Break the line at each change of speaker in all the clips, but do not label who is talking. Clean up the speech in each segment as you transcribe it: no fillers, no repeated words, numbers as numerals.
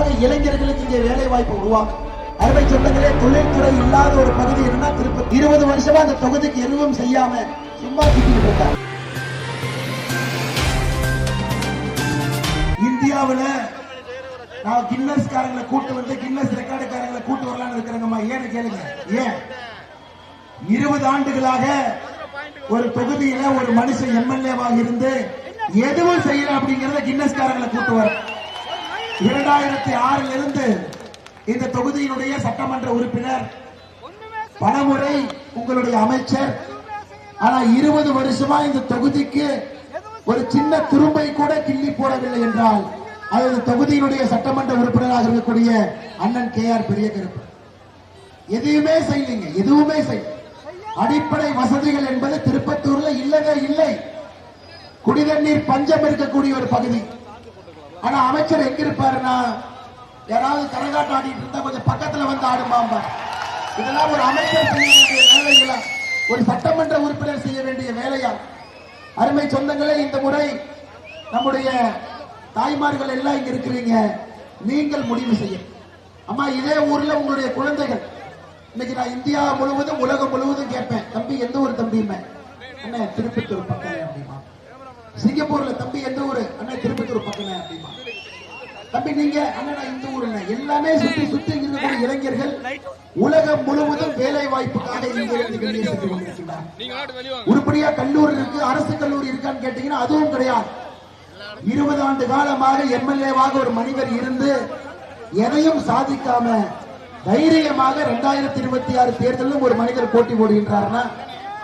குறிப்பாக இளைஞர்களுக்கு இங்கே வேலை வாய்ப்பு உருவாக்கும். அருமை சொந்தங்களே, தொழில்துறை இல்லாத ஒரு பகுதி என்ன திருப்பதி. 20 வருஷமா அந்த தொகுதிக்கு எதுவும் செய்யாம சும்மா திட்டிட்டு இருக்காங்க. இந்தியாவில் நான் கின்னஸ் காரங்களை கூட்டு வந்து கின்னஸ் ரெக்கார்டு காரங்களை கூட்டு வரலான்னு இருக்கிறேங்கம்மா. ஏன்னு கேளுங்க. ஏன் 20 ஆண்டுகளாக ஒரு தொகுதியில ஒரு மனுஷன் எம்எல்ஏவாக இருந்து எதுவும் செய்யல அப்படிங்கறத கின்னஸ் காரங்களை கூட்டு வர 2006 இருந்து இந்த தொகுதியினுடைய சட்டமன்ற உறுப்பினர், பலமுறை உங்களுடைய அமைச்சர். ஆனா 20 வருஷமா இந்த தொகுதிக்கு ஒரு சின்ன துரும்பை கூட கிள்ளி போடவில்லை என்றால் அது தொகுதியினுடைய சட்டமன்ற உறுப்பினராக இருக்கக்கூடிய அண்ணன் KR பெரியகருப்பு. எதுவுமே செய்யலைங்க, எதுவுமே செய்ய. அடிப்படை வசதிகள் என்பது திருப்பத்தூர்ல இல்லவே இல்லை. குடிநீர் பஞ்சம் இருக்கக்கூடிய ஒரு பகுதி. ஆனா அமைச்சர் எங்க இருப்பாருன்னா, யாராவது கரகாட்டம் ஆடிட்டு இருந்தா கொஞ்சம் பக்கத்துல வந்து ஆடுமாம்பா. இதெல்லாம் ஒரு அமைச்சர் செய்ய வேண்டிய வேலைகளா, ஒரு சட்டமன்ற உறுப்பினர் செய்ய வேண்டிய வேலையா? அருமை சொந்தங்களே, இந்த முறை நம்முடைய தாய்மார்கள் எல்லாம் இங்க இருக்கிறீங்க. நீங்கள் முடிவு செய்ய. அம்மா, இதே ஊர்ல உங்களுடைய குழந்தைகள் இன்னைக்கு நான் இந்தியா முழுவதும் உலகம் முழுவதும் கேட்பேன், தம்பி எந்த ஊர் தம்பியுமே? அண்ணே திருப்பத்தூர் பக்கம் அப்படிமா. சிங்கப்பூர்ல தம்பி எந்த ஊரு? அண்ணே திருப்பத்தூர் பக்கம் அப்படிமா. தம்பி நீங்க? அண்ணா இந்த ஊர். எல்லாமே சுத்தி சுத்தி இருக்கக்கூடிய இளைஞர்கள் உலகம் முழுவதும் வேலை வாய்ப்புக்காக உருப்படியா கல்லூரி இருக்கு, அரசு கல்லூரி இருக்கான்னு கேட்டீங்கன்னா அதுவும் கிடையாது. 20 ஆண்டு காலமாக எம்எல்ஏவாக ஒரு மனிதர் இருந்து எதையும் சாதிக்காம தைரியமாக 2026 தேர்தலிலும் ஒரு மனிதர் போட்டி போடுகின்றார்னா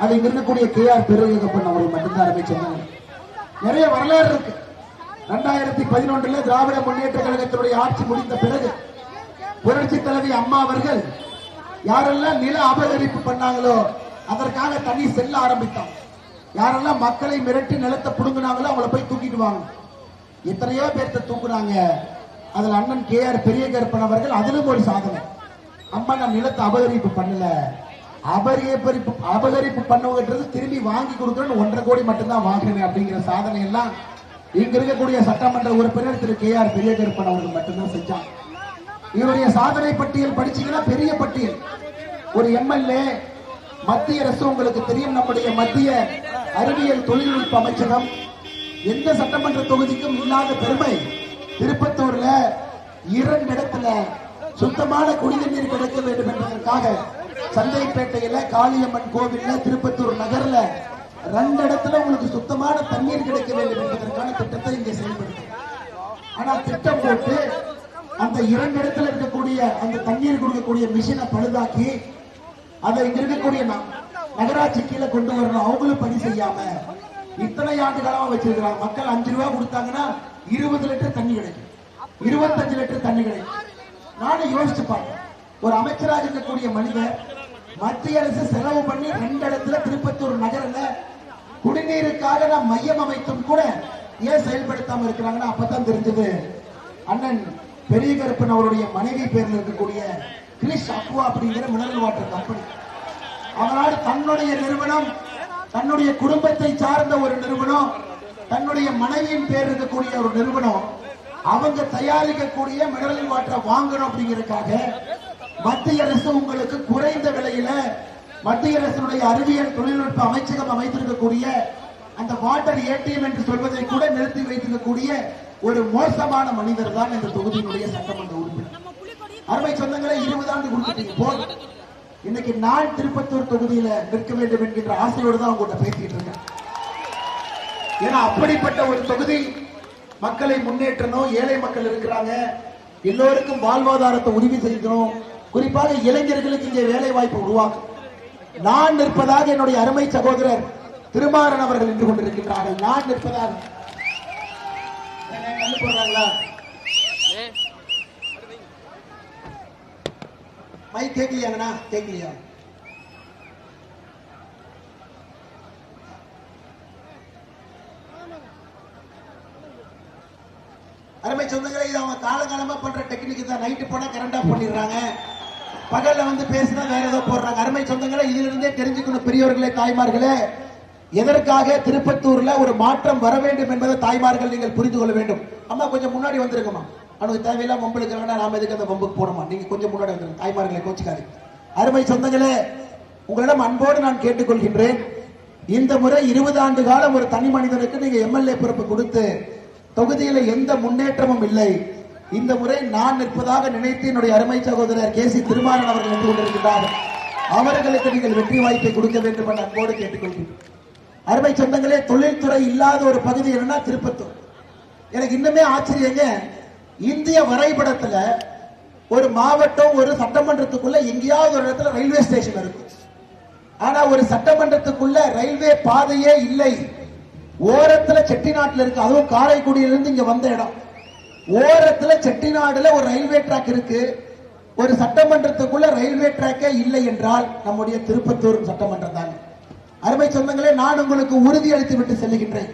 அது இங்க இருக்கக்கூடிய KR பெரியகருப்பன் அவர்கள் மட்டும்தான். ஆரம்பிச்சாங்க. நிறைய வரலாறு இருக்கு. 2011 திராவிட முன்னேற்ற கழகத்தினுடைய ஆட்சி முடிந்த பிறகு புரட்சி தலைவி அம்மா அவர்கள் யாரெல்லாம் நில அபகரிப்பு பண்ணாங்களோ அதற்காக தனி செல்ல ஆரம்பித்தாங்க. யாரெல்லாம் மக்களை மிரட்டி நிலத்தை புடுங்கினாங்களோ அவங்கள போய் தூக்கிட்டு வாங்க. எத்தனையோ பேர்த்த தூக்குனாங்க. அதுல அண்ணன் KR பெரியகருப்பன் அவர்கள் அதிலும் ஒரு சாதனை. அம்மா, நான் நிலத்தை அபகரிப்பு பண்ணல, அபகரிப்பு பண்ணவங்கிறது திரும்பி வாங்கி கொடுக்கணும்னு 1.5 கோடி மட்டும்தான் வாங்குறேன் அப்படிங்கிற சாதனை எல்லாம் இங்க இருக்கக்கூடிய சட்டமன்ற உறுப்பினர் திரு KR பெரியகருப்பன் அவர்கள் மட்டும்தான் செஞ்சாங்க. இவருடைய சாதனை பட்டியல் படிச்சீங்கன்னா பெரிய பட்டியல். ஒரு எம்எல்ஏ, மத்திய அரசு உங்களுக்கு தெரியும், நம்முடைய மத்திய அறிவியல் தொழில்நுட்ப அமைச்சகம் எந்த சட்டமன்ற தொகுதிக்கும் இல்லாத பெருமை திருப்பத்தூர்ல 2 இடத்துல சுத்தமான குடிநீர் கிடைக்க வேண்டும் என்பதற்காக சந்தைப்பேட்டையில, காளியம்மன் கோவில்ல, திருப்பத்தூர் நகர்ல 2 இடத்துல உங்களுக்கு சுத்தமான தண்ணீர் கிடைக்க வேண்டும் என்பதற்கான திட்டத்தை இங்கே செயல்படுத்த. ஆனா திட்டம் போட்டு அந்த 2 இடத்துல இருக்கக்கூடிய அந்த தண்ணீர் கொடுக்கக்கூடிய மிஷினை பழுதாக்கி அதை இங்க இருக்கக்கூடிய நகராட்சி கீழே கொண்டு வரணும். அவங்களும் பணி செய்யாம இத்தனை ஆண்டு காலமா வச்சிருக்கிறாங்க. மக்கள் 5 ரூபாய் கொடுத்தாங்கன்னா 20 லிட்டர் தண்ணி கிடைக்கும், 25 லிட்டர் தண்ணி கிடைக்கும். நானும் யோசிச்சு பார்த்தேன், ஒரு அமைச்சராக இருக்கக்கூடிய மனிதர் மத்திய அரசு செலவு பண்ணி 2 இடத்துல திருப்பத்தூர் நகரில் குடிநீருக்காக நான் மையம் அமைத்தும் கூட ஏன் செயல்படுத்தாம இருக்கிறாங்கன்னா அப்பதான் தெரிஞ்சது அண்ணன் பெரியகருப்பன் அவருடைய மனைவி பேர்ல இருக்கக்கூடிய கிரிஷ் அக்வா அப்படிங்கிற மினரல் வாட்டர் கம்பெனி. அவரால் தன்னுடைய நிறுவனம், தன்னுடைய குடும்பத்தை சார்ந்த ஒரு நிறுவனம், தன்னுடைய மனைவியின் பேர் இருக்கக்கூடிய ஒரு நிறுவனம், அவங்க தயாரிக்கக்கூடிய மினரல் வாட்டரை வாங்கணும் அப்படிங்கிறதுக்காக மத்திய அரசு உங்களுக்கு குறைந்த விலையில மத்திய அரசுடைய அறிவியல் தொழில்நுட்ப அமைச்சகம் அமைத்திருக்கக்கூடிய அந்த வாட்டர் ATM என்று சொல்வதை கூட நிறுத்தி வைத்திருக்கக்கூடிய ஒரு மோசமான மனிதர் தான் இந்த தொகுதியினுடைய சட்டமன்ற உறுப்பினர். அருமை சொந்தங்களை 20 ஆண்டு கொடுத்துட்டீங்க போல். இன்னைக்கு நான் திருப்பத்தூர் தொகுதியில நிற்க வேண்டும் என்கின்ற ஆசையோடு தான் உங்கள்கிட்ட பேசிட்டு இருக்கேன். ஏன்னா அப்படிப்பட்ட ஒரு தொகுதி மக்களை முன்னேற்றணும். ஏழை மக்கள் இருக்கிறாங்க, எல்லோருக்கும் வாழ்வாதாரத்தை உறுதி செய்யணும். குறிப்பாக இளைஞர்களுக்கு இங்கே வேலை வாய்ப்பு உருவாக்கும். நான் நிற்பதாக என்னுடைய அருமை சகோதரர் திருமாறன் அவர்கள் நின்று கொண்டிருக்கின்றார்கள். நான் நிற்பதாக போடுறாங்களா? மைக் கேட்கலையாங்கண்ணா? கேட்கலையா? அருமை சொந்தங்களே, இது அவங்க காலகாலமா பண்ற டெக்னிக் தான். நைட்டு போனா கரண்ட் ஆஃப் பண்ணிடுறாங்க, பகல்ல வந்து பேசினா வேற ஏதோ போடுறாங்க. அருமை சொந்தங்களே, இதுல இருந்தே தெரிஞ்சுக்கணும் பெரியவர்களே, தாய்மார்களே, எதற்காக திருப்பத்தூர்ல ஒரு மாற்றம் வர வேண்டும் என்பதை தாய்மார்கள் நீங்கள் புரிந்து கொள்ள வேண்டும். அம்மா கொஞ்சம் முன்னாடி வந்திருக்கமா. அவனுக்கு தேவையில்லாம் வம்புக்கு வேணா நாம எதுக்கு அந்த வம்புக்கு போடமா. நீங்க கொஞ்சம் முன்னாடி வந்துருங்க தாய்மார்களை கோச்சிக்காது. அருமை சொந்தங்களே, உங்களிடம் அன்போடு நான் கேட்டுக்கொள்கின்றேன். இந்த முறை 20 ஆண்டு காலம் ஒரு தனி மனிதனுக்கு நீங்க எம்எல்ஏ பொறுப்பு கொடுத்து தொகுதியில எந்த முன்னேற்றமும் இல்லை. இந்த முறை நான் நிற்பதாக நினைத்து என்னுடைய அருமை சகோதரர் கே சி திருமாறன் அவர்கள் நின்று கொண்டிருக்கிறார். அவர்களுக்கு நீங்கள் வெற்றி வாய்ப்பை கொடுக்க வேண்டும் என்று அன்போடு கேட்டுக்கொள்கிறேன். அருமை சொந்தங்களே, தொழில்துறை இல்லாத ஒரு பகுதி என்னன்னா திருப்பத்தூர். எனக்கு இன்னுமே ஆச்சரியங்க, இந்திய வரைபடத்துல ஒரு மாவட்டம் ஒரு சட்டமன்றத்துக்குள்ள எங்கேயாவது ஒரு இடத்துல ரயில்வே ஸ்டேஷன் இருக்கு. ஆனா ஒரு சட்டமன்றத்துக்குள்ள ரயில்வே பாதையே இல்லை. ஓரத்துல செட்டிநாட்டுல இருக்கு, அதுவும் காரைக்குடியிலிருந்து இங்க வந்த இடம். ஓரத்துல செட்டிநாடுல ஒரு ரயில்வே டிராக் இருக்கு. ஒரு சட்டமன்றத்துக்குள்ள ரயில்வே டிராக்கே இல்லை என்றால் நம்முடைய திருப்பத்தூர் சட்டமன்றம் தாங்க. அருமை சொந்தங்களே, நான் உங்களுக்கு உறுதி அளித்து விட்டு செல்லுகின்றேன்.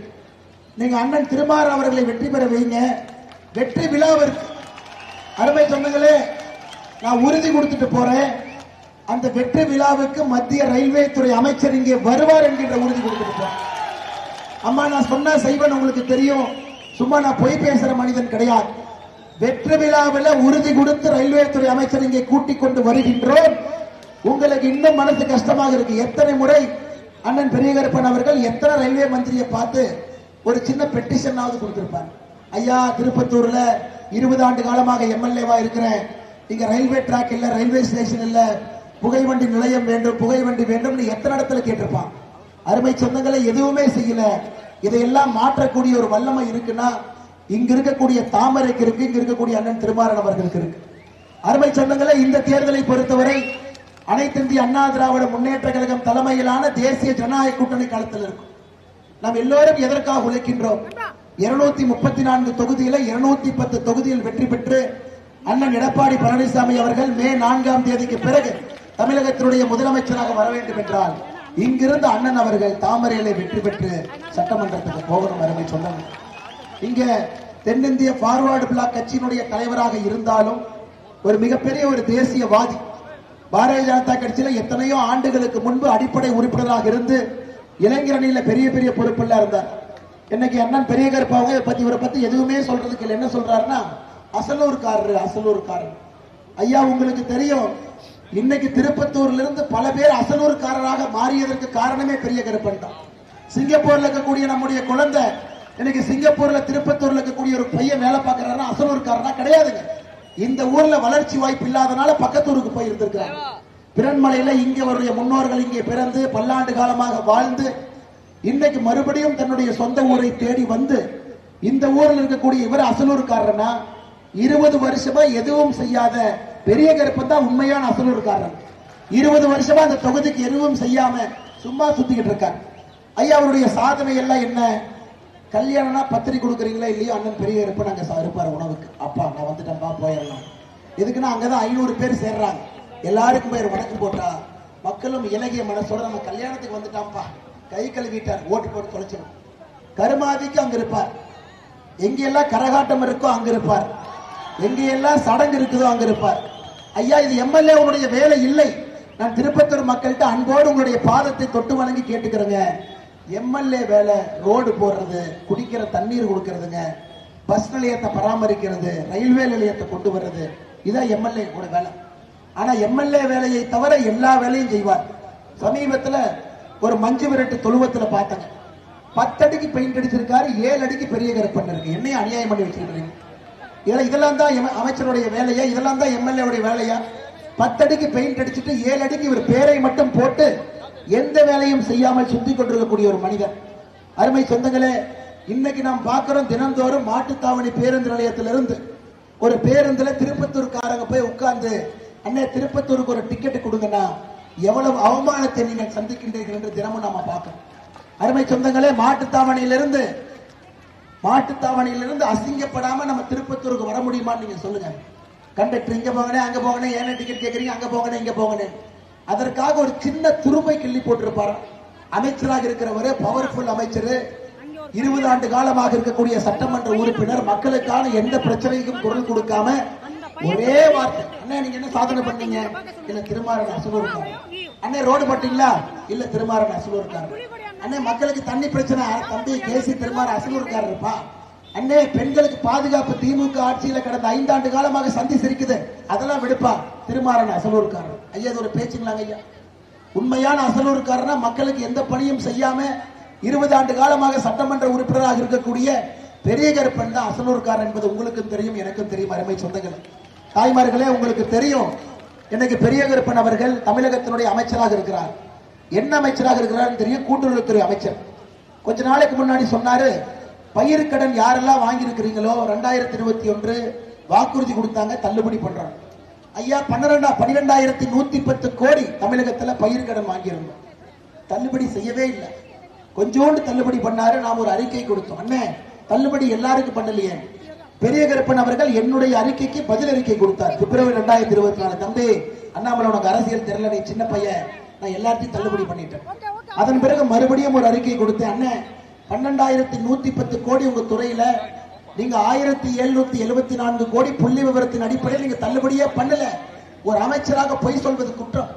நீங்க அண்ணன் திருமாறன் அவர்களை வெற்றி பெற வைங்க. வெற்றி விழாவிற்கு அருமை சொந்தங்களே நான் உறுதி கொடுத்துட்டு போறேன். அந்த வெற்றி விழாவுக்கு மத்திய ரயில்வே துறை அமைச்சர் இங்கே வருவார் என்கின்ற உறுதி கொடுத்துட்டு போறேன். அம்மா, நான் சொன்ன செய்வன் உங்களுக்கு தெரியும். சும்மா நான் பொய் பேசுற மனிதன் கிடையாது. வெற்றி விழாவில் உறுதி கொடுத்து ரயில்வே துறை அமைச்சர் இங்கே கூட்டிக் கொண்டு வருகின்றோம். உங்களுக்கு இன்னும் மனசு கஷ்டமாக இருக்கு. எத்தனை முறை அண்ணன் பெரியகருப்பன் அவர்கள் எத்தனை ரயில்வே மந்திரியை பார்த்து ஒரு சின்ன பெட்டிஷனாவது கொடுத்திருப்பார். ஐயா, திருப்பத்தூர்ல 20 ஆண்டு காலமாக எம்எல்ஏவா இருக்கிறேன், இங்க ரயில்வே டிராக் இல்ல, ரயில்வே ஸ்டேஷன் இல்ல, புகைவண்டி நிலையம் வேண்டும், புகைவண்டி வேண்டும், எத்தனை இடத்துல கேட்டிருப்பான். அருமை சொந்தங்களை எதுவுமே செய்யல. இதையெல்லாம் மாற்றக்கூடிய ஒரு வல்லமை இருக்குன்னா இங்க இருக்கக்கூடிய தாமரைக்கு இருக்கு, இங்க இருக்கக்கூடிய அண்ணன் திருமாறன் அவர்களுக்கு இருக்கு. அருமை சொந்தங்களை, இந்த தேர்தலை பொறுத்தவரை அனைத்து இந்திய அண்ணா திராவிட முன்னேற்ற கழகம் தலைமையிலான தேசிய ஜனநாயக கூட்டணி களத்தில் இருக்கும். நாம் எல்லோரும் எதற்காக உழைக்கின்றோம்? 234 தொகுதியில 210 தொகுதியில் வெற்றி பெற்று அண்ணன் எடப்பாடி பழனிசாமி அவர்கள் மே 4ஆம் தேதிக்கு பிறகு தமிழகத்தினுடைய முதலமைச்சராக வர வேண்டும் என்றால் இங்கிருந்து அண்ணன் அவர்கள் தாமரையில வெற்றி பெற்று சட்டமன்றத்துக்கு போகணும். அருமை சொன்னாங்க. இங்க தென்னிந்திய பார்வர்டு பிளாக் கட்சியினுடைய தலைவராக இருந்தாலும் ஒரு மிகப்பெரிய ஒரு தேசியவாதி. பாரதிய ஜனதா கட்சியில எத்தனையோ ஆண்டுகளுக்கு முன்பு அடிப்படை உறுப்பினராக இருந்து இளைஞரணியில பெரிய பெரிய பொறுப்புல இருந்தார். இன்னைக்கு அண்ணன் பெரிய கருப்பாங்க பத்தி இவரை பத்தி எதுவுமே சொல்றதுக்கு இல்லை. என்ன சொல்றாருன்னா அசலூர்காரர். ஐயா, உங்களுக்கு தெரியும், இன்னைக்கு திருப்பத்தூர்ல இருந்து பல பேர் அசலூர்காரராக மாறியதற்கு காரணமே பெரிய கருப்பன் தான். சிங்கப்பூர்ல இருக்கக்கூடிய நம்முடைய குழந்தை இன்னைக்கு சிங்கப்பூர்ல திருப்பத்தூர்ல இருக்கக்கூடிய ஒரு பையன் வேலை பார்க்கிறாருன்னா அசலூர்காரனா கிடையாதுங்க. இந்த ஊர்ல வளர்ச்சி வாய்ப்பு இல்லாதனால பக்கத்தூருக்கு போய் இருந்திருக்கிறாங்க. பிறன்மலையில இங்க அவருடைய முன்னோர்கள் இங்கே பிறந்து பல்லாண்டு காலமாக வாழ்ந்து இன்னைக்கு மறுபடியும் தன்னுடைய சொந்த ஊரை தேடி வந்து இந்த ஊரில் இருக்கக்கூடிய இவர் அசலூர்காரனா 20 வருஷமா எதுவும் செய்யாத பெரிய கருப்பன் தான் உண்மையான அசலூர்காரன். 20 வருஷமா அந்த தொகுதிக்கு எதுவும் செய்யாம சும்மா சுத்திக்கிட்டு இருக்கார். ஐயா, அவருடைய சாதனை எல்லாம் என்ன? கல்யாணம்னா பத்திரிக்கை கொடுக்குறீங்களா இல்லையோ, அண்ணன் பெரிய கருப்பன் அங்க இருப்பார் உணவுக்கு. அப்பா நான் வந்துட்டேன்ப்பா போயிடலாம். எதுக்குன்னா அங்கதான் 500 பேர் சேர்றாங்க. எல்லாருக்கும் போய் வணக்கம் போட்டா மக்களும் இலகிய மனசோட நம்ம கல்யாணத்துக்கு வந்துட்டான்ப்பா கை கழுவிட்டார் ஓட்டு போட்டு தொலைச்சிடும். கருமாதிக்கு அங்க இருப்பார். எங்கெல்லாம் கரகாட்டம் இருக்கோ அங்க இருப்பார். எங்கெல்லாம் சடங்கு இருக்குதோ அங்க இருப்பார். ஐயா, இது எம்எல்ஏ உங்களுடைய வேலை இல்லை. நான் திருப்பத்தூர் மக்கள்கிட்ட அன்போடு உங்களுடைய பாதத்தை தொட்டு வணங்கி கேட்டுக்கிறேங்க. எம்எல்ஏ வேலை ரோடு போடுறது, குடிக்கிற தண்ணீர் கொடுக்கறதுங்க, பஸ் நிலையத்தை பராமரிக்கிறது, ரயில்வே நிலையத்தை கொண்டு வர்றது, இதான் எம்எல்ஏ கூட வேலை. ஆனா எம்எல்ஏ வேலையை தவிர எல்லா வேலையும் செய்வார். சமீபத்துல ஒரு மஞ்சு விரட்டு தொழுவத்துல பார்த்தாங்க. 10 அடிக்கு பெயிண்ட் அடிச்சிருக்காரு, 7 அடிக்கு பெரிய கருப்பன் இருக்கு. என்னையும் அநியாயம் பண்ணி வச்சிருக்கீங்க. இதெல்லாம் தான் அமைச்சருடைய வேலையா? இதெல்லாம் தான் எம்எல்ஏ உடைய வேலையா? 10 அடிக்கு பெயிண்ட் அடிச்சுட்டு 7 அடிக்கு இவர் பேரை மட்டும் போட்டு எந்த வேலையும் செய்யாமல் சுத்தி கொண்டிருக்கக்கூடிய ஒரு மனிதர். அருமை சொந்தங்களே, இன்னைக்கு நாம் பார்க்கிறோம், தினந்தோறும் மாட்டுத்தாவணி பேருந்து நிலையத்திலிருந்து ஒரு பேருந்துல திருப்பத்தூர்காரங்க போய் உட்கார்ந்து அண்ணே திருப்பத்தூருக்கு ஒரு டிக்கெட் கொடுங்கன்னா எவ்வளவு அவமானத்தை நீங்கள் சந்திக்கின்றீர்கள் என்று தினமும் நாம பார்க்கிறோம். அருமை சொந்தங்களே, மாட்டுத்தாவணியிலிருந்து அசிங்கப்படாம நம்ம திருப்பத்தூருக்கு வர முடியுமான்னு நீங்க சொல்லுங்க. கண்டக்டர் இங்க போங்கனே அங்க போங்கனே, ஏன்னா டிக்கெட் கேட்கறீங்க, அங்க போங்கனே இங்க போங்கனே. அதற்காக ஒரு சின்ன துரும்பை கிள்ளி போட்டிருப்பார். அமைச்சராக இருக்கிறவரு, பவர்ஃபுல் அமைச்சர், 20 ஆண்டு காலமாக இருக்கக்கூடிய சட்டமன்ற உறுப்பினர், மக்களுக்கான எந்த பிரச்சனைக்கும் குரல் கொடுக்காம ஒரே வார்த்தை, அண்ணே நீங்க என்ன சாதனை பண்ணீங்க? இல்ல திருமாறன் அசலூர்கார். அண்ணே ரோடு போட்டீங்களா? இல்ல திருமாறன் அசலூர்கார். அண்ணே மக்களுக்கு தண்ணி பிரச்சனை, தம்பி கேசி திருமாறன் அசலூர்கார் இருப்பா. அண்ணே பெண்களுக்கு பாதுகாப்பு திமுக ஆட்சியில கடந்த 5 ஆண்டு காலமாக சந்திச்சிருக்குது. அதெல்லாம் விடுப்பா திருமாறன் அசலூர்காரர். ஐயா இது ஒரு பேச்சுங்களாங்க ஐயா. உண்மையான அசலூர்காரனா மக்களுக்கு எந்த பணியும் செய்யாம 20 ஆண்டு காலமாக சட்டமன்ற உறுப்பினராக இருக்கக்கூடிய பெரிய கருப்பன் தான் அசலூர்காரன் என்பது உங்களுக்கும் தெரியும், எனக்கும் தெரியும். அருமை சொந்தங்கள், தாய்மார்களே, உங்களுக்கு தெரியும் இன்னைக்கு பெரிய கருப்பன் அவர்கள் தமிழகத்தினுடைய அமைச்சராக இருக்கிறார். என்ன அமைச்சராக இருக்கிறார் தெரியும்? கூட்டுறவுத்துறை அமைச்சர். கொஞ்ச நாளைக்கு முன்னாடி சொன்னாரு, பயிர்க்கடன் யாரெல்லாம் வாங்கி இருக்கிறீங்களோ 2021 வாக்குறுதி கொடுத்தாங்க, தள்ளுபடி பண்றாங்க. ஐயா 12,110 கோடி தமிழகத்தில் பயிர்க்கடன் வாங்கியிருந்தோம், தள்ளுபடி செய்யவே இல்லை. கொஞ்சோண்டு தள்ளுபடி பண்ணாரு. நாம் ஒரு அறிக்கை கொடுத்தோம், அண்ணே தள்ளுபடி எல்லாருக்கும் பண்ணலையே. பெரிய கருப்பன் அவர்கள் என்னுடைய அறிக்கைக்கு பதில் அறிக்கை கொடுத்தார் பிப்ரவரி 2024. தம்பி அண்ணாமலை உனக்கு அரசியல் தெரியல, நீ சின்ன பையன், நான் எல்லாத்தையும் தள்ளுபடி பண்ணிட்டேன். அதன் பிறகு மறுபடியும் ஒரு அறிக்கை கொடுத்தேன், அண்ணே 12,110 கோடி உங்க துறையில நீங்க 1,774 கோடி புள்ளி விவரத்தின் அடிப்படையில் நீங்க தள்ளுபடியே பண்ணல. ஒரு அமைச்சராக பொய் சொல்வது குற்றம்.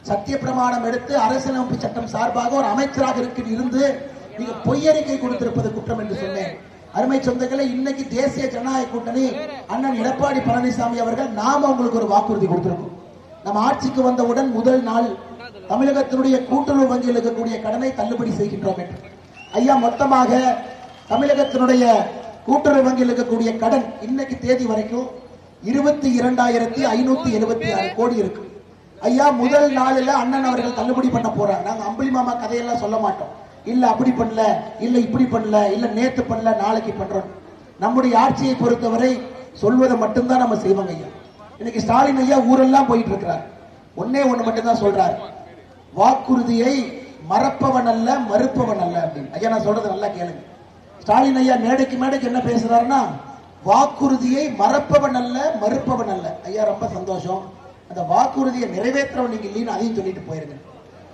சத்திய பிரமாணம் எடுத்து அரசியலமைப்பு சட்டம் சார்பாக ஒரு அமைச்சராக இருந்து நீங்க பொய்யறிக்கை கொடுத்திருப்பது குற்றம் என்று சொன்னேன். அருமை சொந்தங்களை, இன்னைக்கு தேசிய ஜனநாயக கூட்டணி அண்ணன் எடப்பாடி பழனிசாமி அவர்கள் நாம உங்களுக்கு ஒரு வாக்குறுதி கொடுத்திருக்கோம். நம்ம ஆட்சிக்கு வந்தவுடன் முதல் நாள் தமிழகத்தினுடைய கூட்டுறவு வங்கியில் இருக்கக்கூடிய கடனை தள்ளுபடி செய்கின்றோம் என்று. ஐயா மொத்தமாக தமிழகத்தினுடைய கூட்டுறவு வங்கியில் இருக்கக்கூடிய கடன் இன்னைக்கு தேதி வரைக்கும் 22,576 கோடி இருக்கு. ஐயா முதல் நாளில் அண்ணன் அவர்கள் தள்ளுபடி பண்ண போறாங்க. நாங்க அம்புலி மாமா கதையெல்லாம் சொல்ல மாட்டோம். இல்ல அப்படி பண்ணல, இல்ல இப்படி பண்ணல, இல்ல நேத்து பண்ணல, நாளைக்கு பண்றோம். நம்முடைய ஆட்சியை பொறுத்தவரை சொல்வதை மட்டும்தான் நம்ம செய்வாங்க ஐயா. இன்னைக்கு ஸ்டாலின் ஐயா ஊரெல்லாம் போயிட்டு இருக்கிறார். ஒன்னே ஒண்ணு மட்டும்தான் சொல்றாரு, வாக்குறுதியை மறப்பவன் அல்ல மறுப்பவன் அல்ல அப்படின்னு. ஐயா நான் சொல்றது நல்லா கேளுங்க. ஸ்டாலின் ஐயா மேடைக்கு மேடைக்கு என்ன பேசுறாருன்னா, வாக்குறுதியை மறப்பவன் அல்ல மறுப்பவன் அல்ல. ஐயா ரொம்ப சந்தோஷம், அந்த வாக்குறுதியை நிறைவேற்றவன் நீங்க இல்லைன்னு அதையும் சொல்லிட்டு போயிருங்க.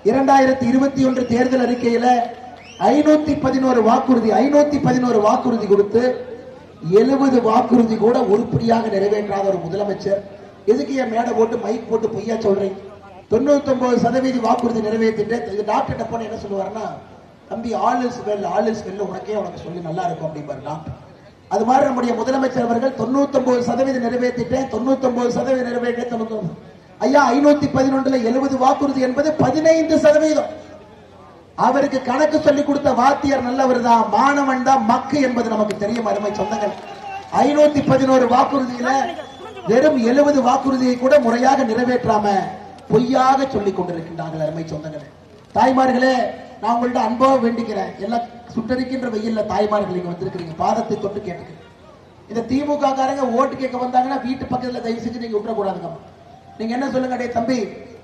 2021 தேர்தல் அறிக்கையில 511 வாக்குறுதி கொடுத்து 70 வாக்குறுதி கூட உருப்படியாக நிறைவேற்றாத ஒரு முதலமைச்சர் எதுக்கு என் மேடை போட்டு மைக் போட்டு பொய்யா சொல்றீங்க? 99% வாக்குறுதி நிறைவேற்றிட்டு இது டாக்டர் டப்பான என்ன சொல்லுவாருன்னா, தம்பி ஆல் இஸ் வெல் உனக்கே உனக்கு சொல்லி நல்லா இருக்கும் அப்படிம்பாரு டாக்டர். அது மாதிரி நம்முடைய முதலமைச்சர் அவர்கள் 99% நிறைவேற்றிட்டேன், 99% நிறைவேற்றேன். ஐயா 511 70 வாக்குறுதி என்பது 15%. அவருக்கு கணக்கு சொல்லி கொடுத்த வாத்தியார் நல்லவர் தான், மாணவன் தான் மக்கு என்பது நமக்கு தெரியும். அருமை சொந்தங்கள், 511 வாக்குறுதியில வெறும் 70 வாக்குறுதியை கூட முறையாக நிறைவேற்றாம பொய்யாக சொல்லிக் கொண்டிருக்கின்றார்கள். அருமை சொந்தங்களே, தாய்மார்களே, நான் உங்கள்ட்ட அன்பாக வேண்டிக்கிறேன். எல்லாம் சுட்டரிக்கின்ற வெயில்ல தாய்மார்கள் நீங்க வந்திருக்கிறீங்க, பாதத்தை தொட்டு கேட்டுக்கிறேன். இந்த திமுக காரங்க ஓட்டு கேட்க வந்தாங்கன்னா வீட்டு பக்கத்துல தயவு செஞ்சு நீங்க விட்டுறக்கூடாதுங்க. நீங்க என்ன சொல்லுங்க, டே தம்பி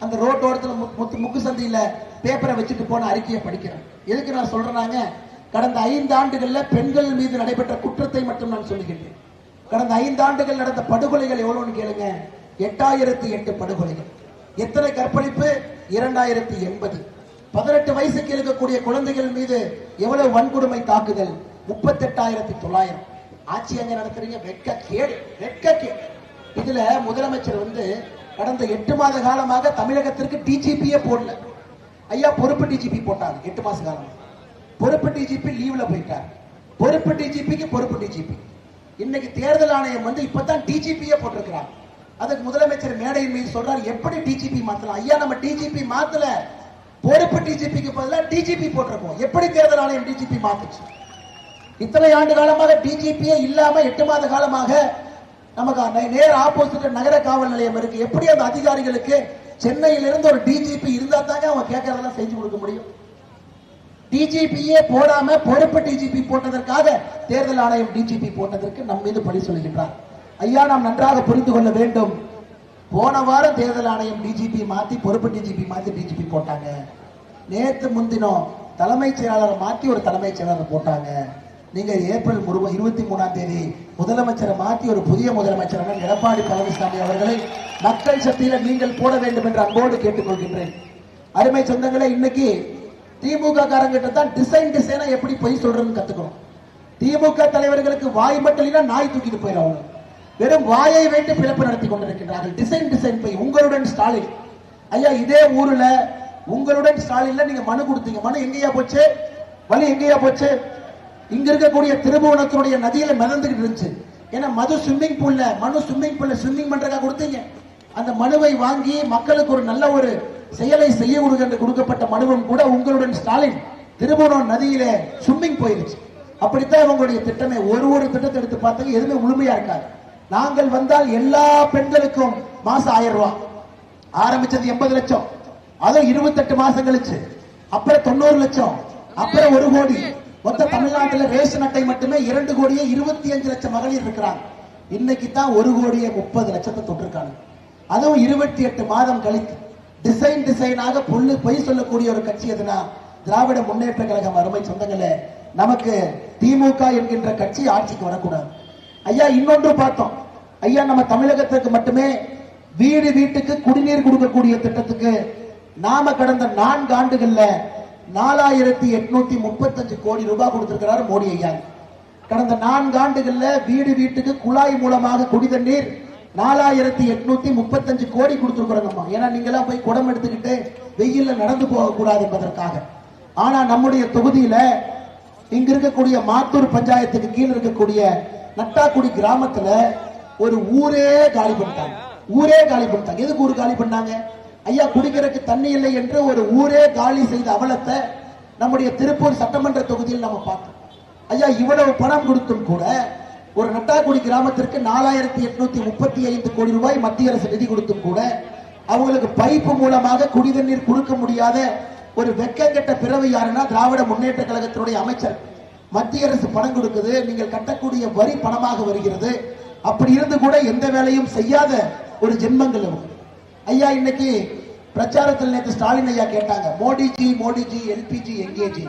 அந்த ரோட் ஓரத்துல முக்கு சந்தியில பேப்பரை வச்சுட்டு போன அறிக்கையை படிக்கிறேன். எதுக்கு நான் சொல்றேன்னாங்க, கடந்த 5 ஆண்டுகள்ல பெண்கள் மீது நடைபெற்ற குற்றத்தை மட்டும் நான் சொல்லுகின்றேன். கடந்த 5 ஆண்டுகள் நடந்த படுகொலைகள் எவ்வளவுன்னு கேளுங்க, 8008 படுகொலைகள். எத்தனை கற்பழிப்பு? 2080. 18 வயசுக்கு இருக்கக்கூடிய குழந்தைகள் மீது எவ்வளவு வன்கொடுமை தாக்குதல்? 38,900. ஆட்சி அங்க நடத்துறீங்க, வெட்க கேடு. இதுல முதலமைச்சர் கடந்த 8 மாத காலமாக தமிழகத்திற்கு டிஜிபியே போடல. ஐயா பொறுப்பு டிஜிபி போட்டாங்க 8 மாச காலம். பொறுப்பு டிஜிபி லீவ்ல போயிட்டார். பொறுப்பு டிஜிபி இன்னைக்கு தேர்தல் ஆணையம் இப்பதான் டிஜிபியே போட்டிருக்கிறாங்க. அதுக்கு முதலமைச்சர் மேடையின் மீது சொல்றாரு, எப்படி டிஜிபி மாத்தலாம்? ஐயா நம்ம டிஜிபி மாத்தல, பொறுப்பு டிஜிபிக்கு பதிலாக டிஜிபி போட்டிருக்கோம். எப்படி தேர்தல் ஆணையம் டிஜிபி மாத்துச்சு? இத்தனை ஆண்டு காலமாக டிஜிபியே இல்லாம 8 மாத காலமாக நமக்கு நேர் ஆப்போசிட் நகர காவல் நிலையம் இருக்கு. எப்படி அந்த அதிகாரிகளுக்கு சென்னையிலிருந்து ஒரு டிஜிபி இருந்தா தாங்க அவங்க கேட்கறதெல்லாம் செஞ்சு கொடுக்க முடியும்? டிஜிபியே போடாம பொறுப்பு டிஜிபி போட்டதற்காக தேர்தல் ஆணையம் டிஜிபி போட்டதற்கு நம் மீது பழி சொல்கின்றார். ஐயா நாம் நன்றாக புரிந்து கொள்ள வேண்டும். போன வாரம் தேர்தல் ஆணையம் டிஜிபி மாத்தி பொறுப்பு டிஜிபி மாத்தி டிஜிபி போட்டாங்க. நேற்று முன்தினம் தலைமைச் செயலாளரை மாத்தி ஒரு தலைமைச் செயலாளர் போட்டாங்க. நீங்க ஏப்ரல் 23ஆம் தேதி முதலமைச்சரை மாத்தி ஒரு புதிய முதலமைச்சரான எடப்பாடி பழனிசாமி அவர்களை மக்கள் சக்தியில நீங்கள் போட வேண்டும் என்று அன்போடு கேட்டுக்கொள்கின்றேன். அருமை சொந்தங்களே, இன்னைக்கு திமுக காரங்கிட்ட தான் டிசைனா எப்படி பொய் சொல்றதுன்னு கத்துக்கணும். திமுக தலைவர்களுக்கு வாய் மட்டும் இல்லைன்னா நாய் தூக்கிட்டு போயிடும். வெறும் வாயை வைத்து பிறப்பு நடத்தி கொண்டிருக்கின்றார்கள். டிசைன் பொய். உங்களுடன் ஸ்டாலின் ஐயா, இதே ஊர்ல உங்களுடன் ஸ்டாலின்ல நீங்க மனு கொடுத்தீங்க. மனு எங்கேயா போச்சு? வழி எங்கேயா போச்சு? இங்க இருக்கக்கூடிய திருபுவனத்தினுடைய நதியில மிதந்துகிட்டு இருந்துச்சு. ஏன்னா மனு ஸ்விம்மிங் பூல்ல ஸ்விம்மிங் பண்றதுக்காக கொடுத்தீங்க. அந்த மனுவை வாங்கி மக்களுக்கு ஒரு நல்ல ஒரு செயலை செய்ய என்று கொடுக்கப்பட்ட மனுவும் கூட உங்களுடன் ஸ்டாலின் திருபுவனம் நதியிலே ஸ்விம்மிங் போயிருச்சு. அப்படித்தான் உங்களுடைய திட்டமே. ஒரு திட்டத்தை எடுத்து பார்த்தாங்க, எதுவுமே முழுமையா இருக்காது. நாங்கள் வந்தால் எல்லா பெண்களுக்கும் மாசம் 1000 ரூபாய் ஆரம்பிச்சது 80 லட்சம், அதுவும் 28 மாசம் கழிச்சு, அப்புறம் 90 லட்சம், அப்புறம் 1 கோடி. மொத்த தமிழ்நாட்டில் ரேஷன் அட்டை மட்டுமே 2 கோடியே 25 லட்சம் மகளிர் இருக்கிறாங்க. இன்னைக்கு தான் 1 கோடியே 30 லட்சத்தை தொட்டிருக்காங்க. அதுவும் 28 மாதம் கழித்து டிசைனாக பொய் சொல்லக்கூடிய ஒரு கட்சி எதுனா திராவிட முன்னேற்ற கழகம். அருமை சொந்தங்களே, நமக்கு திமுக என்கின்ற கட்சி ஆட்சிக்கு வரக்கூடாது. ஐயா இன்னொன்று பார்த்தோம். ஐயா நம்ம தமிழகத்துக்கு மட்டுமே வீட்டுக்கு குடிநீர் கொடுக்கக்கூடிய திட்டத்துக்கு நாம கடந்த 4 ஆண்டுகள்ல 4835 கோடி ரூபாய் கொடுத்திருக்கிறார் மோடி ஐயா. கடந்த 4 ஆண்டுகள்ல வீட்டுக்கு குழாய் மூலமாக குடிதண்ணீர் 4835 கோடி கொடுத்திருக்கிறோம். ஏன்னா நீங்க எல்லாம் போய் குடம் எடுத்துக்கிட்டு வெயில்ல நடந்து போக கூடாது என்பதற்காக. ஆனா நம்முடைய தொகுதியில இங்க இருக்கக்கூடிய மாத்தூர் பஞ்சாயத்துக்கு கீழே இருக்கக்கூடிய நட்டாக்குடி கிராமத்துல ஒரு ஊரே காலி பண்ணிட்டாங்க. எதுக்கு ஊர் காலி பண்ணாங்க? ஐயா குடிக்கிறதுக்கு தண்ணி இல்லை என்று ஒரு ஊரே காலி செய்த அவலத்தை நம்முடைய திருப்பூர் சட்டமன்ற தொகுதியில் நம்ம பார்த்தோம். ஐயா இவ்வளவு பணம் கொடுத்தும் கூட ஒரு நட்டாக்குடி கிராமத்திற்கு 4835 கோடி ரூபாய் மத்திய அரசு நிதி கொடுத்தும் கூட அவங்களுக்கு பைப்பு மூலமாக குடிதண்ணீர் கொடுக்க முடியாத ஒரு வெக்கங்கெட்ட பிறவை யாருன்னா திராவிட முன்னேற்ற கழகத்தினுடைய அமைச்சர். மத்திய அரசு பணம் கொடுக்குது, நீங்கள் கட்டக்கூடிய வரி பணமாக வருகிறது. அப்படி இருந்து கூட எந்த வேலையும் செய்யாத ஒரு ஜென்மங்கள். ஐயா இன்னைக்கு பிரச்சாரத்தில் நேற்று ஸ்டாலின் ஐயா கேட்டாங்க, மோடிஜி எல்பிஜி எங்கேஜி.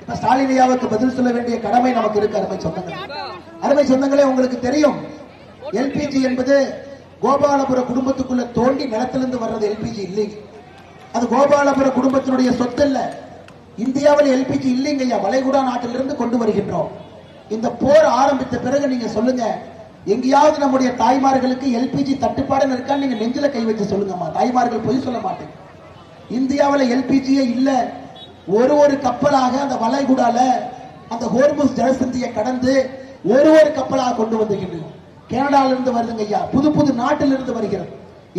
இப்ப ஸ்டாலின் ஐயாவுக்கு பதில் சொல்ல வேண்டிய கடமை நமக்கு இருக்கு. அருமை சொந்தங்களே, உங்களுக்கு தெரியும் எல்பிஜி என்பது கோபாலபுர குடும்பத்துக்குள்ள தோண்டி நிலத்திலிருந்து வர்றது எல்பிஜி இல்லைங்க. அது கோபாலபுர குடும்பத்தினுடைய சொத்து இல்ல. இந்தியாவில் எல்பிஜி இல்லைங்க ஐயா, வளைகுடா நாட்டிலிருந்து கொண்டு வருகின்றோம். இந்த போர் ஆரம்பித்த பிறகு நீங்க சொல்லுங்க, எங்கேயாவது நம்முடைய தாய்மார்களுக்கு எல்பிஜி தட்டுப்பாடு இருக்கா? நீங்க நெஞ்சில கை வச்சு சொல்லுங்கம்மா. தாய்மார்கள் பொய் சொல்ல மாட்டேங்க. இந்தியாவில் எல்பிஜியே இல்ல. ஒரு கப்பலாக அந்த வளைகுடால அந்த ஹோர்முஸ் ஜலசந்தியை கடந்து ஒரு கப்பலாக கொண்டு வந்துகின்றோம். கனடால இருந்து வருதுங்க ஐயா, புது நாட்டிலிருந்து வருகிறது.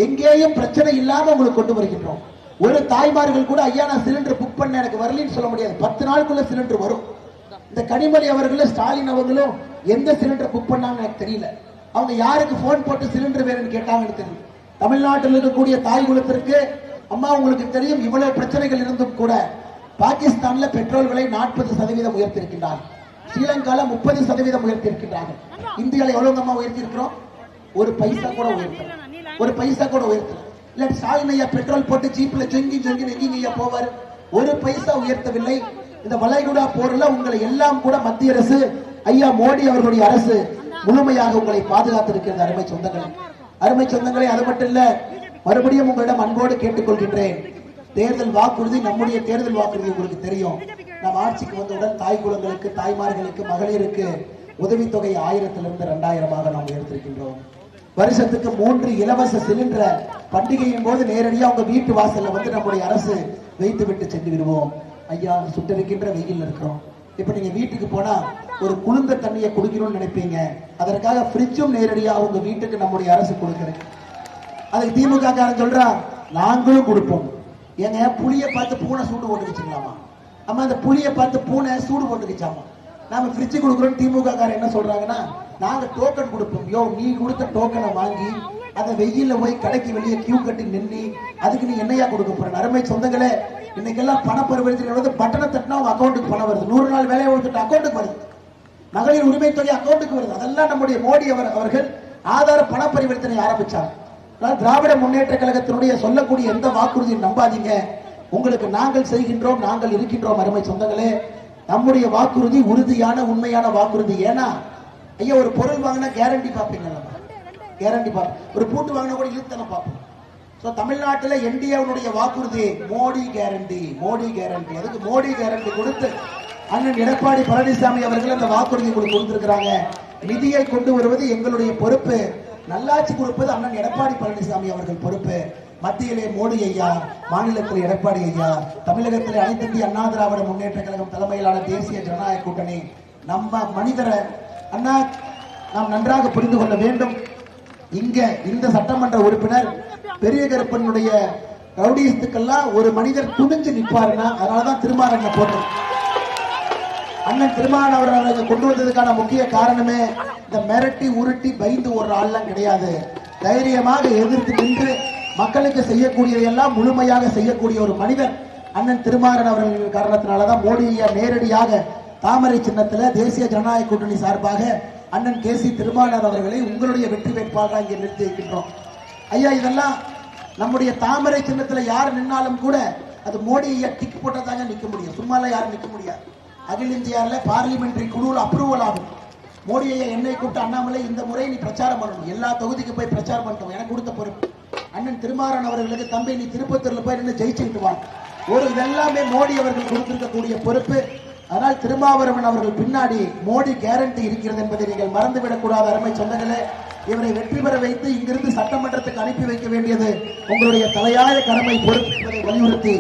எங்கேயும் பிரச்சனை இல்லாம உங்களுக்கு கொண்டு வருகின்றோம். ஒரு தாய்மார்கள் கூட ஐயா நான் சிலிண்டர் புக் பண்ண எனக்கு வரலன்னு சொல்ல முடியாது. 10 நாளுக்குள்ள சிலிண்டர் வரும். இந்த கனிமொழி அவர்களும் ஸ்டாலின் அவர்களும் எந்த சிலிண்டர் புக் பண்ணாங்க எனக்கு தெரியல. அவங்க யாருக்கு போன் போட்டு சிலிண்டர் வேணும்னு கேட்டாங்கன்னு தெரியும். தமிழ்நாட்டில் இருக்கக்கூடிய தாய் குலத்திற்கு அம்மா உங்களுக்கு தெரியும், இவ்வளவு பிரச்சனைகள் இருந்தும் கூட பாகிஸ்தான்ல பெட்ரோல் விலை 40% உயர்த்திருக்கின்றார். ஸ்ரீலங்கால 30% உயர்த்திருக்கின்றார்கள். இந்தியாவில் எவ்வளவு அம்மா உயர்த்தி இருக்கிறோம்? ஒரு பைசா கூட உயர்த்தல. இல்ல ஸ்டாலின் ஐயா பெட்ரோல் போட்டு ஜீப்ல சொங்கி எங்கீங்க ஐயா போவார்? ஒரு பைசா உயர்த்தவில்லை. இந்த வளைகுடா போர்ல உங்களை எல்லாம் கூட மத்திய அரசு ஐயா மோடி அவர்களுடைய அரசு முழுமையாக உங்களை பாதுகாத்திருக்கிறது. அருமை சொந்தங்களே, அது மட்டும் இல்ல, மறுபடியும் உங்களிடம் அன்போடு கேட்டுக்கொள்கின்றேன். தேர்தல் வாக்குறுதி, நம்முடைய தேர்தல் வாக்குறுதி உங்களுக்கு தெரியும். நாம் ஆட்சிக்கு வந்தவுடன் தாய் குலங்களுக்கு, தாய்மார்களுக்கு, மகளிருக்கு உதவித்தொகை 1000 2000 நாம் உயர்த்திருக்கின்றோம். வருஷத்துக்கு 3 இலவச சிலிண்டர் பண்டிகையின் போது நேரடியாக உங்க வீட்டு வாசல்ல வந்து நம்முடைய அரசு வைத்து விட்டு சென்று விடுவோம். ஐயா சுட்டரிக்கின்ற வெயில் இருக்கிறோம். இப்ப நீங்க வீட்டுக்கு போனா ஒரு குளிர்ந்த தண்ணியை குடிக்கணும்னு நினைப்பீங்க. அதற்காக ஃப்ரிட்ஜும் நேரடியாக உங்க வீட்டுக்கு நம்முடைய அரசு கொடுக்கிறது. அதுக்கு திமுக காரன் சொல்றா, நாங்களும் கொடுப்போம். ஏங்க புளியை பார்த்து பூனை சூடு போட்டுக்கிச்சுங்களாமா? அம்மா இந்த புளியை பார்த்து பூனை சூடு போட்டுக்கிச்சாமா? நாம ஃப்ரிட்ஜ் கொடுக்குறோம். திமுக காரன் என்ன சொல்றாங்கன்னா, நாங்க டோக்கன் கொடுப்போம். யோ நீ கொடுத்த டோக்கனை வாங்கி அதை வெயில போய் கடைக்கு வெளியே கியூ கட்டி நின்று அதுக்கு நீ என்னையா கொடுக்க போற? அருமை சொந்தங்களே, இன்னைக்கெல்லாம் பண பரிவர்த்தனை பட்டனை தட்டினா உங்க அக்கௌண்ட்டுக்கு பணம் வருது. 100 நாள் வேலையை கொடுத்துட்டு அக்கௌண்ட்டுக்கு வருது. மகளிர் உரிமை தொகை அக்கௌண்ட்டுக்கு வருது. அதெல்லாம் நம்முடைய மோடி அவர்கள் ஆதார பண பரிவர்த்தனை ஆரம்பிச்சாங்க. திராவிட முன்னேற்ற கழகத்தினுடைய சொல்லக்கூடிய எந்த வாக்குறுதியும் நம்பாதீங்க. உங்களுக்கு நாங்கள் செய்கின்றோம், நாங்கள் இருக்கின்றோம். அருமை சொந்தங்களே, நம்முடைய வாக்குறுதி உறுதியான உண்மையான வாக்குறுதி. ஏன்னா ஐயா ஒரு பொருள் வாங்கினா கேரண்டி பார்ப்பீங்க, ஒரு பூட்டு வாங்கினா கூட இழுத்தனை பார்ப்போம். தமிழ்நாட்டில் என்டிஏவுடைய வாக்குறுதி மோடி கேரண்டி. அதுக்கு மோடி கேரண்டி கொடுத்து அண்ணன் எடப்பாடி பழனிசாமி அவர்கள் அந்த வாக்குறுதி கொடுத்திருக்கிறாங்க. நிதியை கொண்டு வருவது எங்களுடைய பொறுப்பு, நல்லாட்சி கொடுப்பது அண்ணன் எடப்பாடி பழனிசாமி அவர்கள் பொறுப்பு. மத்தியிலே மோடி ஐயா, மாநிலத்தில் எடப்பாடி ஐயா, தமிழகத்திலே அனைத்து இந்திய அண்ணா திராவிட முன்னேற்ற கழகம் தலைமையிலான தேசிய ஜனநாயக கூட்டணி, நம்ம மனிதரை அண்ணா நாம் நன்றாக புரிந்து கொள்ள வேண்டும். இங்க இந்த சட்டமன்ற உறுப்பினர் பெரிய கருப்பனுடைய ரவுடியத்துக்கெல்லாம் ஒரு மனிதர் துணிஞ்சு நிற்பாருன்னா அதனாலதான் திருமாவளவனை போட்டோம். அண்ணன் திருமாவளவன் அவரை கொண்டு வந்ததுக்கான முக்கிய காரணமே இந்த மிரட்டி உருட்டி பயந்து ஒரு ஆள்லாம் கிடையாது. தைரியமாக எதிர்த்து நின்று மக்களுக்கு செய்யக்கூடியதையெல்லாம் முழுமையாக செய்யக்கூடிய ஒரு மனிதர் அண்ணன் திருமாறன் அவர்கள் காரணத்தினாலதான் மோடியை நேரடியாக தாமரை சின்னத்துல தேசிய ஜனநாயக கூட்டணி சார்பாக அண்ணன் KC திருமாறன் அவர்களை உங்களுடைய வெற்றி வேட்பாளராக இங்கே நிறுத்தி இருக்கின்றோம். ஐயா, இதெல்லாம் நம்முடைய தாமரை சின்னத்துல யார் நின்னாலும் கூட அது மோடியை டிக் போட்டதாங்க நிக்க முடியும். சும்மாலாம் யாரும் நிக்க முடியாது. அகில இந்தியாவில் பார்லிமெண்டரி குழுவில் அப்ரூவல் ஆகும். மோடியை என்னை கூப்பிட்டு அண்ணாமலை இந்த முறை நீ பிரச்சாரம் பண்ணணும், எல்லா தொகுதிக்கு போய் பிரச்சாரம் பண்ணிட்டோம், எனக்கு கொடுத்த பொறுப்பு. அண்ணன் திருமாறன் அவர்களுக்கு தம்பி நீ திருப்பத்தூர்ல போய் நின்று ஜெயிச்சுட்டு வா, ஒரு இதெல்லாமே மோடி அவர்கள் கொடுத்திருக்கக்கூடிய பொறுப்பு. அதனால் திருமாவளவன் அவர்கள் பின்னாடி மோடி கேரண்டி இருக்கிறது என்பதை நீங்கள் மறந்துவிடக் கூடாது. அருமை சொந்தங்களே, இவரை வெற்றி பெற வைத்து இங்கிருந்து சட்டமன்றத்துக்கு அனுப்பி வைக்க வேண்டியது உங்களுடைய தலையாய கடமை பொறுப்பு என்பதை வலியுறுத்தி